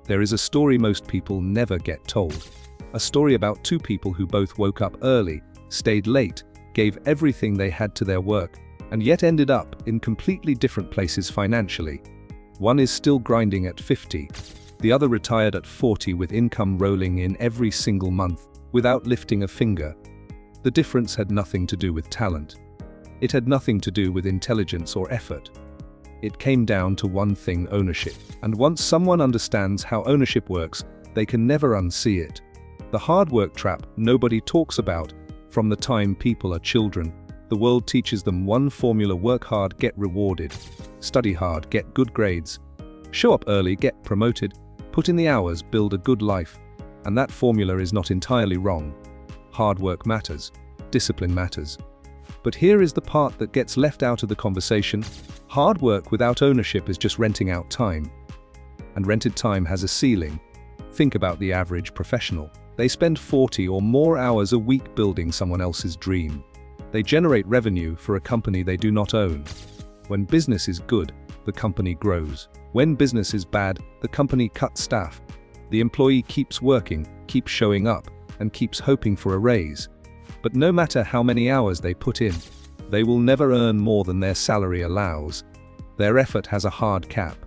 There is a story most people never get told. A story about two people who both woke up early, stayed late, gave everything they had to their work, and yet ended up in completely different places financially. One is still grinding at 50. The other retired at 40 with income rolling in every single month, without lifting a finger. The difference had nothing to do with talent. It had nothing to do with intelligence or effort. It came down to one thing: ownership. And once someone understands how ownership works, they can never unsee it. The hard work trap nobody talks about. From the time people are children, the world teaches them one formula: work hard, get rewarded. Study hard, get good grades. Show up early, get promoted. Put in the hours, build a good life. And that formula is not entirely wrong. Hard work matters. Discipline matters. But here is the part that gets left out of the conversation. Hard work without ownership is just renting out time. And rented time has a ceiling. Think about the average professional. They spend 40 or more hours a week building someone else's dream. They generate revenue for a company they do not own. When business is good, the company grows. When business is bad, the company cuts staff. The employee keeps working, keeps showing up, and keeps hoping for a raise. But no matter how many hours they put in, they will never earn more than their salary allows. Their effort has a hard cap,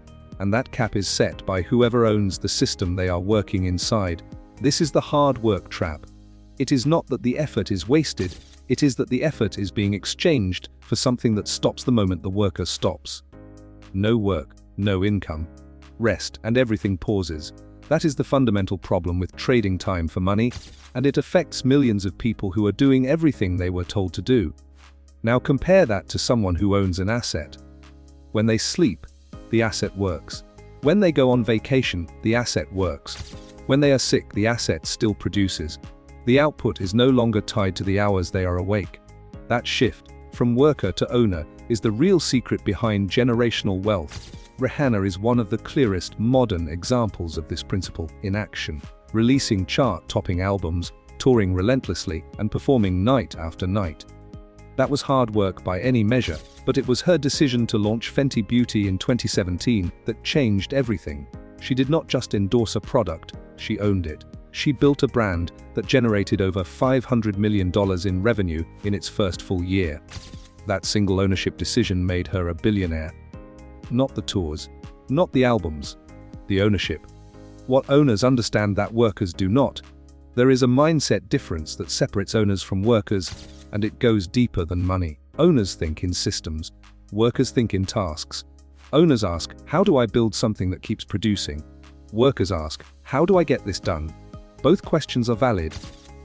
and that cap is set by whoever owns the system they are working inside. This is the hard work trap. It is not that the effort is wasted, it is that the effort is being exchanged for something that stops the moment the worker stops. No work, no income, rest, and everything pauses. That is the fundamental problem with trading time for money, and it affects millions of people who are doing everything they were told to do. Now compare that to someone who owns an asset. When they sleep, the asset works. When they go on vacation, the asset works. When they are sick, the asset still produces. The output is no longer tied to the hours they are awake. That shift, from worker to owner, is the real secret behind generational wealth. Rihanna is one of the clearest modern examples of this principle in action, releasing chart-topping albums, touring relentlessly, and performing night after night. That was hard work by any measure, but it was her decision to launch Fenty Beauty in 2017 that changed everything. She did not just endorse a product, she owned it. She built a brand that generated over $500 million in revenue in its first full year. That single ownership decision made her a billionaire. Not the tours, not the albums, the ownership. What owners understand that workers do not. There is a mindset difference that separates owners from workers, and it goes deeper than money. Owners think in systems, workers think in tasks. Owners ask, how do I build something that keeps producing? Workers ask, how do I get this done? Both questions are valid,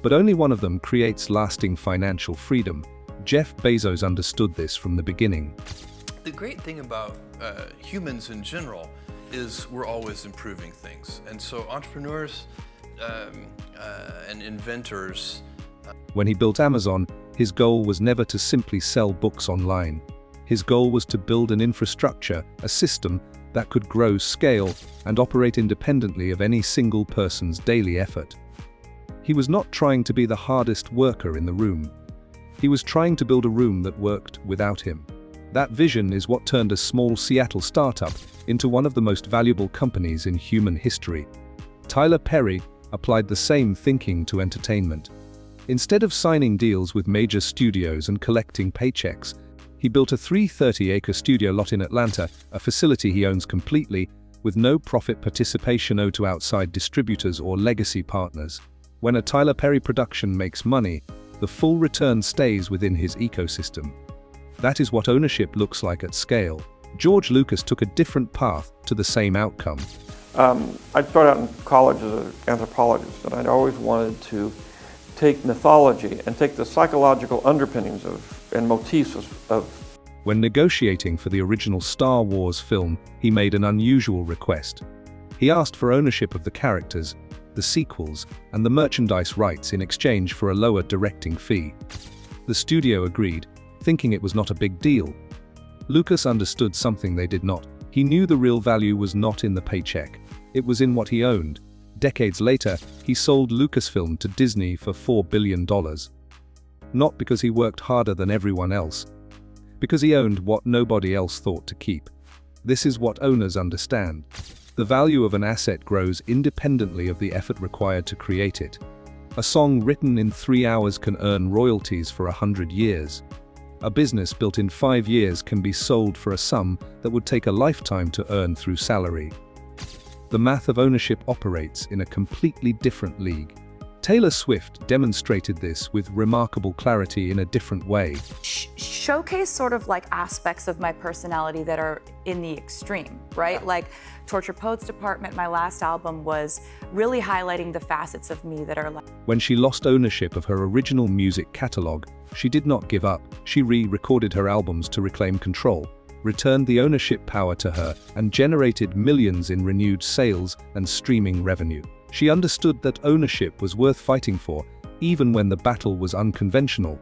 but only one of them creates lasting financial freedom. Jeff Bezos understood this from the beginning. The great thing about humans in general is we're always improving things. And so entrepreneurs and inventors. When he built Amazon, his goal was never to simply sell books online. His goal was to build an infrastructure, a system that could grow, scale, and operate independently of any single person's daily effort. He was not trying to be the hardest worker in the room. He was trying to build a room that worked without him. That vision is what turned a small Seattle startup into one of the most valuable companies in human history. Tyler Perry applied the same thinking to entertainment. Instead of signing deals with major studios and collecting paychecks, he built a 330-acre studio lot in Atlanta, a facility he owns completely, with no profit participation owed to outside distributors or legacy partners. When a Tyler Perry production makes money, the full return stays within his ecosystem. That is what ownership looks like at scale. George Lucas took a different path to the same outcome. I'd started out in college as an anthropologist, and I'd always wanted to take mythology and take the psychological underpinnings and motifs of. When negotiating for the original Star Wars film, he made an unusual request. He asked for ownership of the characters, the sequels, and the merchandise rights in exchange for a lower directing fee. The studio agreed, thinking it was not a big deal. Lucas understood something they did not. He knew the real value was not in the paycheck. It was in what he owned. Decades later, he sold Lucasfilm to Disney for $4 billion. Not because he worked harder than everyone else, because he owned what nobody else thought to keep. This is what owners understand. The value of an asset grows independently of the effort required to create it. A song written in 3 hours can earn royalties for 100 years. A business built in 5 years can be sold for a sum that would take a lifetime to earn through salary. The math of ownership operates in a completely different league. Taylor Swift demonstrated this with remarkable clarity in a different way. Showcase sort of like aspects of my personality that are in the extreme, right? Like Torture Poets Department, my last album, was really highlighting the facets of me that are like. When she lost ownership of her original music catalog, she did not give up. She re-recorded her albums to reclaim control, returned the ownership power to her, and generated millions in renewed sales and streaming revenue. She understood that ownership was worth fighting for, even when the battle was unconventional.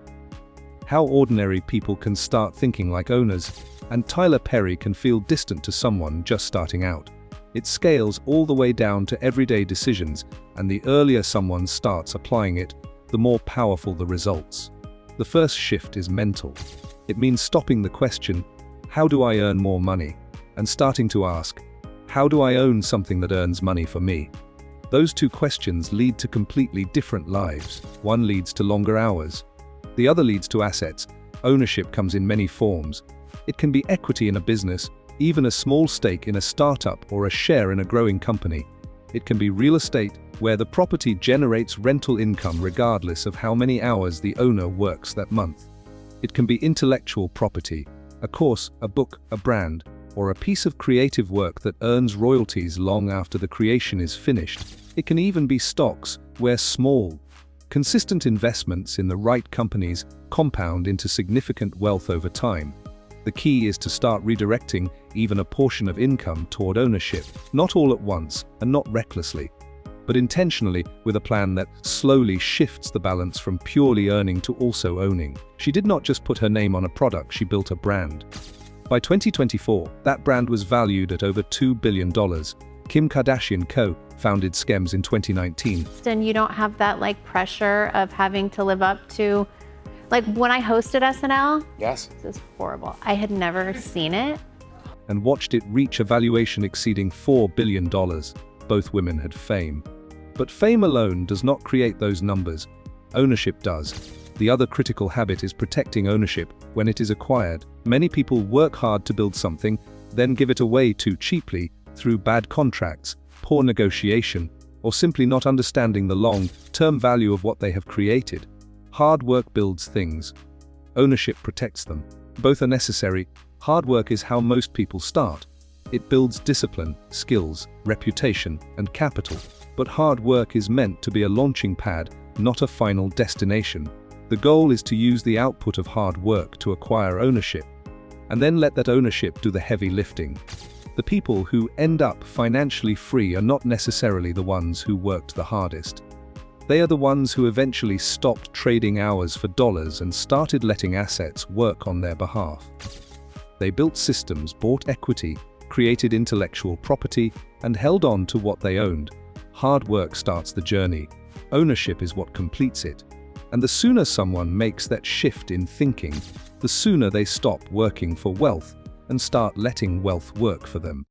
How ordinary people can start thinking like owners, and Tyler Perry can feel distant to someone just starting out. It scales all the way down to everyday decisions, and the earlier someone starts applying it, the more powerful the results. The first shift is mental. It means stopping the question, how do I earn more money? And starting to ask, how do I own something that earns money for me? Those two questions lead to completely different lives. One leads to longer hours. The other leads to assets. Ownership comes in many forms. It can be equity in a business, even a small stake in a startup or a share in a growing company. It can be real estate, where the property generates rental income regardless of how many hours the owner works that month. It can be intellectual property, a course, a book, a brand, or a piece of creative work that earns royalties long after the creation is finished. It can even be stocks, where small, consistent investments in the right companies compound into significant wealth over time. The key is to start redirecting even a portion of income toward ownership, not all at once and not recklessly, but intentionally, with a plan that slowly shifts the balance from purely earning to also owning. She did not just put her name on a product, she built a brand. By 2024, that brand was valued at over $2 billion. Kim Kardashian co-founded Skims in 2019. And you don't have that like pressure of having to live up to, like when I hosted SNL, Yes. this is horrible. I had never seen it. And watched it reach a valuation exceeding $4 billion. Both women had fame. But fame alone does not create those numbers. Ownership does. The other critical habit is protecting ownership when it is acquired. Many people work hard to build something, then give it away too cheaply through bad contracts, poor negotiation, or simply not understanding the long-term value of what they have created. Hard work builds things. Ownership protects them. Both are necessary. Hard work is how most people start. It builds discipline, skills, reputation, and capital. But hard work is meant to be a launching pad, not a final destination. The goal is to use the output of hard work to acquire ownership, and then let that ownership do the heavy lifting. The people who end up financially free are not necessarily the ones who worked the hardest. They are the ones who eventually stopped trading hours for dollars and started letting assets work on their behalf. They built systems, bought equity, created intellectual property, and held on to what they owned. Hard work starts the journey. Ownership is what completes it. And the sooner someone makes that shift in thinking, the sooner they stop working for wealth and start letting wealth work for them.